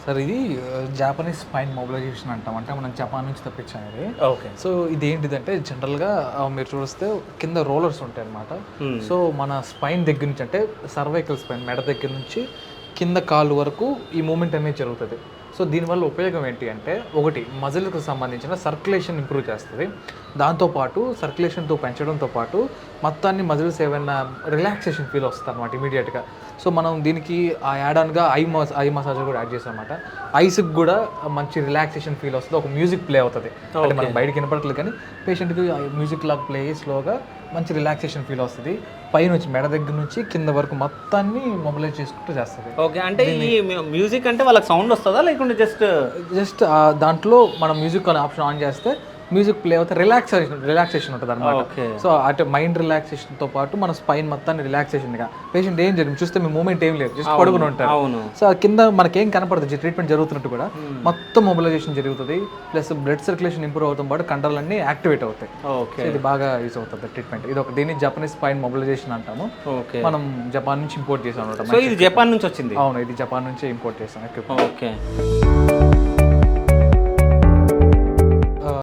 Sir ఇది Japanese spine mobilisation అంటాం. అంటే మనం జపాన్ నుంచి తెప్పించాం ఇది. ఓకే. సో ఇదేంటిదంటే జనరల్గా మీరు చూస్తే కింద రోలర్స్ ఉంటాయి అన్నమాట. సో మన స్పైన్ దగ్గర నుంచి అంటే సర్వైకల్ స్పైన్ మెడ దగ్గర నుంచి కింద కాలు వరకు ఈ మూమెంట్ అనేది జరుగుతుంది. సో దీనివల్ల ఉపయోగం ఏంటి అంటే ఒకటి మజిల్కి సంబంధించిన సర్క్యులేషన్ ఇంప్రూవ్ చేస్తుంది. దాంతోపాటు సర్క్యులేషన్తో పెంచడంతో పాటు మొత్తాన్ని మజిల్స్ ఏమైనా రిలాక్సేషన్ ఫీల్ వస్తుంది అనమాట ఇమీడియట్గా. సో మనం దీనికి ఆ యాడ్ ఆన్గా ఐ మసాజ్ కూడా యాడ్ చేసాం అనమాట. ఐస్కి కూడా మంచి రిలాక్సేషన్ ఫీల్ వస్తుంది. ఒక మ్యూజిక్ ప్లే అవుతుంది అంటే మనం బయటకి వినపడట్లేదు కానీ పేషెంట్కి మ్యూజిక్ లాగా ప్లే స్లోగా మంచి రిలాక్సేషన్ ఫీల్ వస్తుంది. పైనుంచి మెడ దగ్గర నుంచి కింద వరకు మొత్తాన్ని మొబిలైజ్ చేసుకుంటూ చేస్తుంది. ఓకే. అంటే ఈ మ్యూజిక్ అంటే వాళ్ళకి సౌండ్ వస్తుందా లేకుంటే జస్ట్ దాంట్లో మనం మ్యూజిక్ అనే ఆప్షన్ ఆన్ చేస్తే మ్యూజిక్ ప్లే అవుతే రిలాక్సేషన్ ఉంటుంది అనమాట. సో అటు మైండ్ రిలాక్సేషన్తో పాటు మన స్పైన్ మొత్తాన్ని రిలాక్సేషన్గా పేషెంట్ ఏం జరిగింది చూస్తే మీ మూమెంట్ ఏం లేదు, జస్ట్ పడుకుని ఉంటారు. సో కింద మనకేం కనపడుతుంది ట్రీట్మెంట్ జరుగుతున్నట్టు కూడా మొత్తం మొబిలైజేషన్ జరుగుతుంది. ప్లస్ బ్లడ్ సర్క్యులేషన్ ఇంప్రూవ్ అవుతాం పాటు కండర్లన్నీ యాక్టివేట్ అవుతాయి. ఇది బాగా యూస్ అవుతుంది ట్రీట్మెంట్. ఇది ఒక దీన్ని జపనీస్ స్పైన్ మొబిలైజేషన్ అంటాము. మనం జపాన్ నుంచి ఇంపోర్ట్ చేసాం అనమాట. ఇది జపాన్ నుంచి వచ్చింది. అవును, ఇది జపాన్ నుంచి ఇంపోర్ట్ చేసాం. ఓకే.